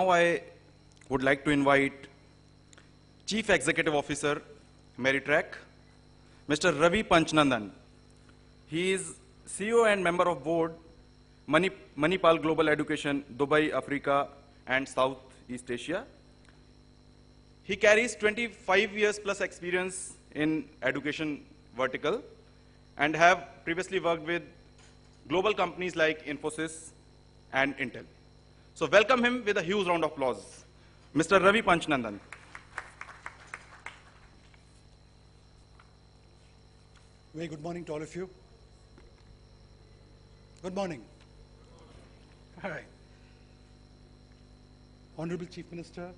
now I would like to invite Chief Executive Officer, Meritrack, Mr. Ravi Panchnandan. He is CEO and member of board, Manipal Global Education, Dubai, Africa, and Southeast Asia. He carries 25 years plus experience in education vertical and have previously worked with global companies like Infosys and Intel. So welcome him with a huge round of applause. Mr. Ravi Panchnandan. Very good morning to all of you. Good morning. All right. Honorable Chief Minister,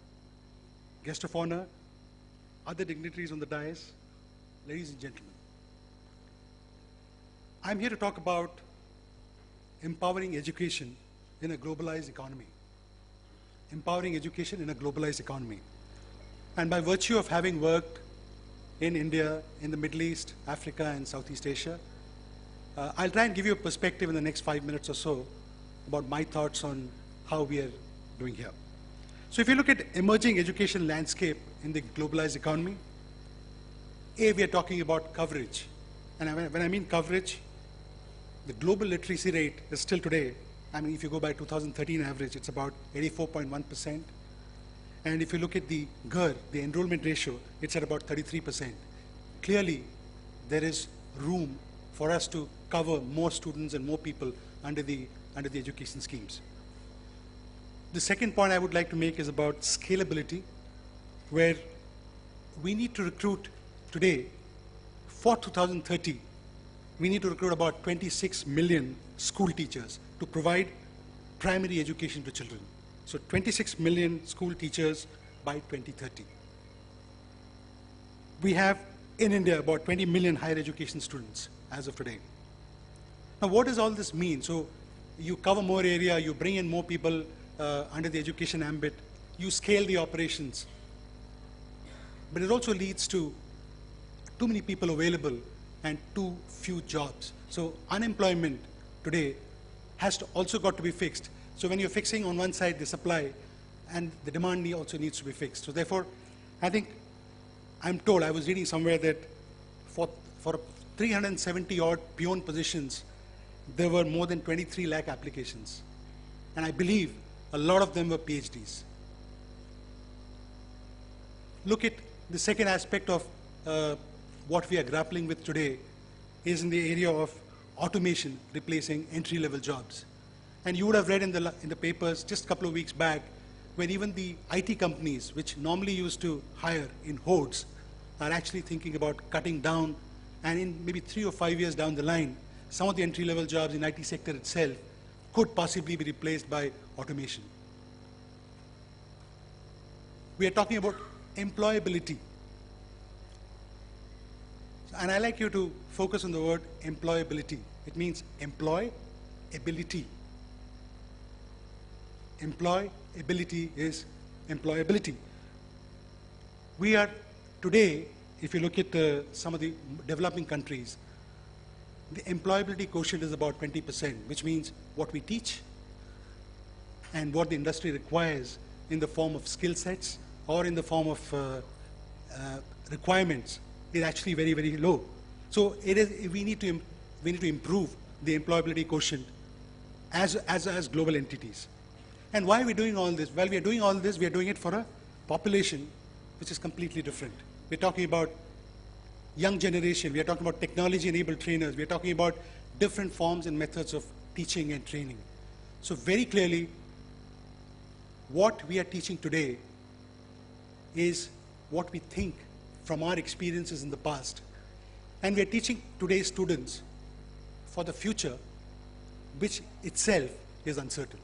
guest of honor, other dignitaries on the dais, ladies and gentlemen. I'm here to talk about empowering education in a globalized economy. Empowering education in a globalized economy. And by virtue of having worked in India, in the Middle East, Africa, and Southeast Asia, I'll try and give you a perspective in the next 5 minutes or so about my thoughts on how we are doing here. So if you look at emerging education landscape in the globalized economy, we are talking about coverage. And when I mean coverage, the global literacy rate is still today, I mean, if you go by 2013 average, it's about 84.1%. And if you look at the GER, the enrollment ratio, it's at about 33%. Clearly, there is room for us to cover more students and more people under the education schemes. The second point I would like to make is about scalability, where we need to recruit today, for 2030, we need to recruit about 26 million school teachers to provide primary education to children. So 26 million school teachers by 2030. We have in India about 20 million higher education students as of today. Now what does all this mean? So you cover more area, you bring in more people under the education ambit, you scale the operations, but it also leads to too many people available and too few jobs. So unemployment today has also got to be fixed. So when you're fixing on one side the supply, and the demand also needs to be fixed. So therefore, I think, I'm told, I was reading somewhere that for 370 odd peon positions, there were more than 23 lakh applications. And I believe a lot of them were PhDs. Look at the second aspect of what we are grappling with today is in the area of automation replacing entry-level jobs. And you would have read in the papers just a couple of weeks back when even the IT companies, which normally used to hire in hordes, are actually thinking about cutting down, and in maybe 3 or 5 years down the line, some of the entry-level jobs in IT sector itself could possibly be replaced by automation. We are talking about employability. And I like you to focus on the word employability. It means employ ability. Employability is employability. We are today, if you look at some of the developing countries, the employability quotient is about 20%, which means what we teach and what the industry requires in the form of skill sets or in the form of requirements is actually very, very low. So we need to improve the employability quotient as global entities. And why are we doing all this? Well, we are doing all this, we are doing it for a population which is completely different. We're talking about young generation, we are talking about technology-enabled trainers, we are talking about different forms and methods of teaching and training. So very clearly, what we are teaching today is what we think from our experiences in the past. And we are teaching today's students for the future, which itself is uncertain.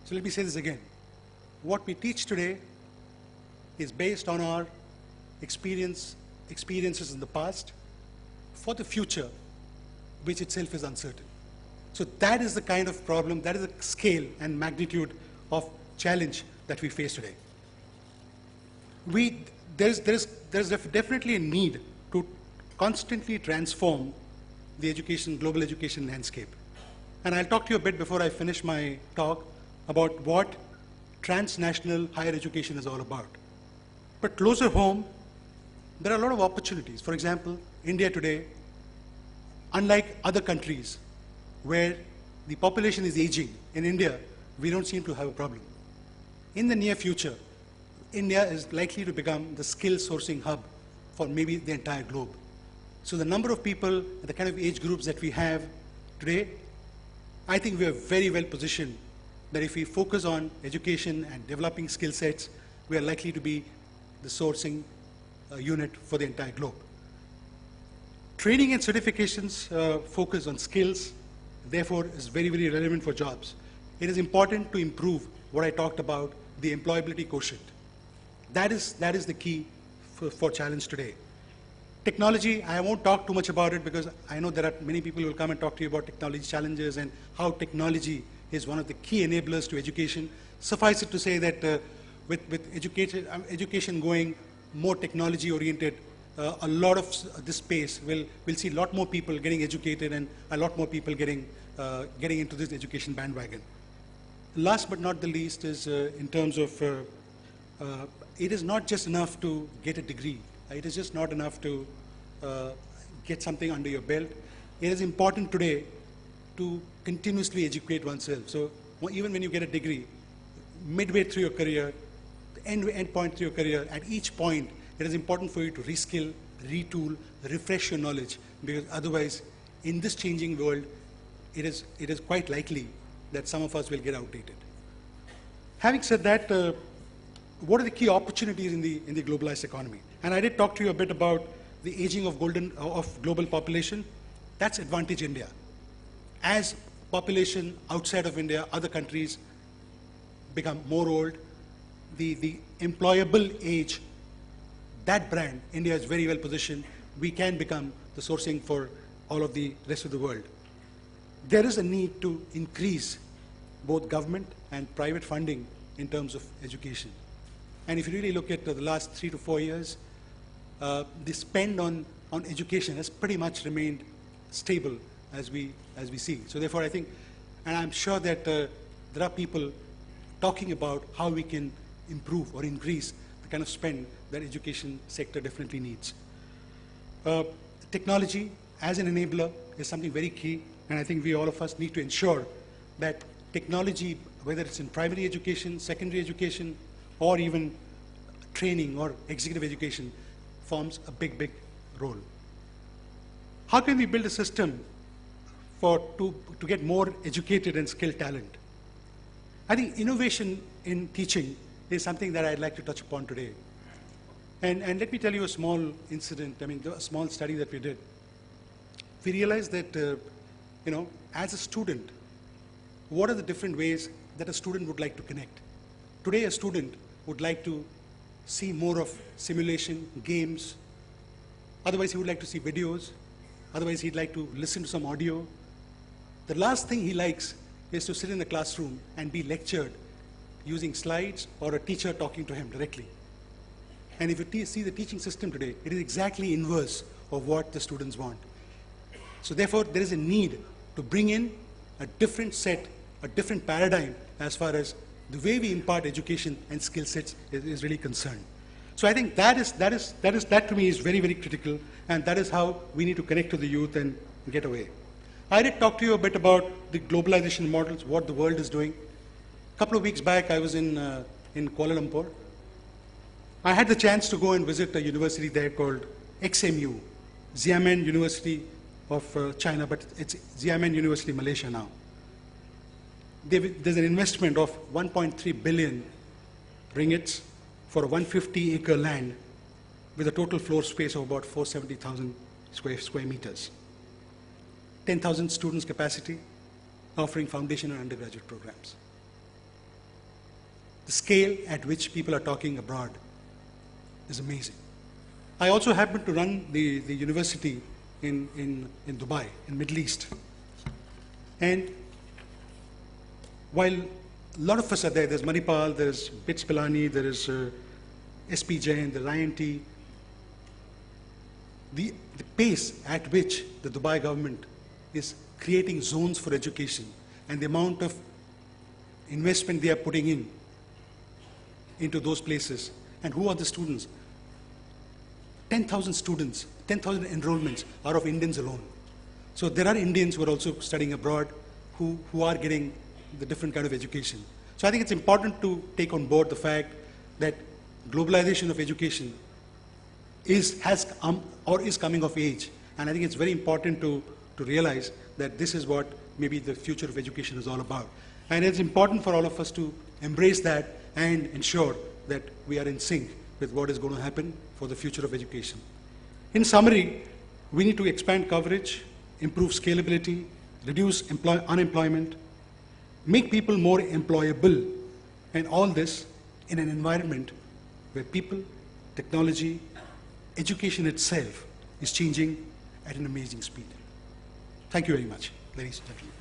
So let me say this again. What we teach today is based on our experiences in the past for the future, which itself is uncertain. So that is the kind of problem, that is the scale and magnitude of challenge that we face today. There's definitely a need to constantly transform the global education landscape. And I'll talk to you a bit before I finish my talk about what transnational higher education is all about. But closer home, there are a lot of opportunities. For example, India today, unlike other countries where the population is aging, in India, we don't seem to have a problem. In the near future, India is likely to become the skill sourcing hub for maybe the entire globe. So the number of people, the kind of age groups that we have today, I think we are very well positioned that if we focus on education and developing skill sets, we are likely to be the sourcing unit for the entire globe. Training and certifications focus on skills, therefore is very, very relevant for jobs. It is important to improve what I talked about, the employability quotient. That is the key for challenge today. Technology, I won't talk too much about it because I know there are many people who will come and talk to you about technology challenges and how technology is one of the key enablers to education. Suffice it to say that with education going more technology oriented, a lot of this space will see a lot more people getting educated and a lot more people getting into this education bandwagon. Last but not the least is in terms of it is not just enough to get a degree. It is just not enough to get something under your belt. It is important today to continuously educate oneself. So even when you get a degree, midway through your career, the end point through your career, at each point, it is important for you to reskill, retool, refresh your knowledge, because otherwise, in this changing world, it is quite likely that some of us will get outdated. Having said that, what are the key opportunities in the globalized economy? And I did talk to you a bit about the aging of global population. That's advantage India. As population outside of India, other countries become more old, the employable age, that brand, India is very well positioned. We can become the sourcing for all of the rest of the world. There is a need to increase both government and private funding in terms of education. And if you really look at the last 3 to 4 years, the spend on education has pretty much remained stable as we see. So therefore, I think, and I'm sure that there are people talking about how we can improve or increase the kind of spend that education sector definitely needs. Technology as an enabler is something very key, and I think we all of us need to ensure that technology, whether it's in primary education, secondary education, or even training or executive education, forms a big, big role. How can we build a system to get more educated and skilled talent? I think innovation in teaching is something that I'd like to touch upon today. And let me tell you a small incident, a small study that we did. We realized that, as a student, what are the different ways that a student would like to connect? Today, a student would like to see more of simulation, games. Otherwise, he would like to see videos. Otherwise, he'd like to listen to some audio. The last thing he likes is to sit in the classroom and be lectured using slides or a teacher talking to him directly. And if you see the teaching system today, it is exactly inverse of what the students want. So therefore, there is a need to bring in a different set, a different paradigm as far as the way we impart education and skill sets is really concerned. So I think that to me is very, very critical, and that is how we need to connect to the youth and get away. I did talk to you a bit about the globalization models, what the world is doing. A couple of weeks back, I was in Kuala Lumpur. I had the chance to go and visit a university there called XMU, Xiamen University of China, but it's Xiamen University, Malaysia now. There's an investment of 1.3 billion ringgits for a 150-acre land with a total floor space of about 470,000 square meters. 10,000 students capacity, offering foundation and undergraduate programs. The scale at which people are talking abroad is amazing. I also happen to run the university in Dubai, in Middle East. And while a lot of us are there's Manipal, there's BITS Pilani, there is SP Jain, there's INT, the pace at which the Dubai government is creating zones for education and the amount of investment they are putting in into those places. And who are the students? 10,000 students, 10,000 enrollments are of Indians alone. So there are Indians who are also studying abroad who are getting the different kind of education. So I think it's important to take on board the fact that globalization of education is coming of age. And I think it's very important to realize that this is what maybe the future of education is all about. And it's important for all of us to embrace that and ensure that we are in sync with what is going to happen for the future of education. In summary, we need to expand coverage, improve scalability, reduce unemployment, make people more employable, and all this in an environment where people, technology, education itself is changing at an amazing speed. Thank you very much, ladies and gentlemen.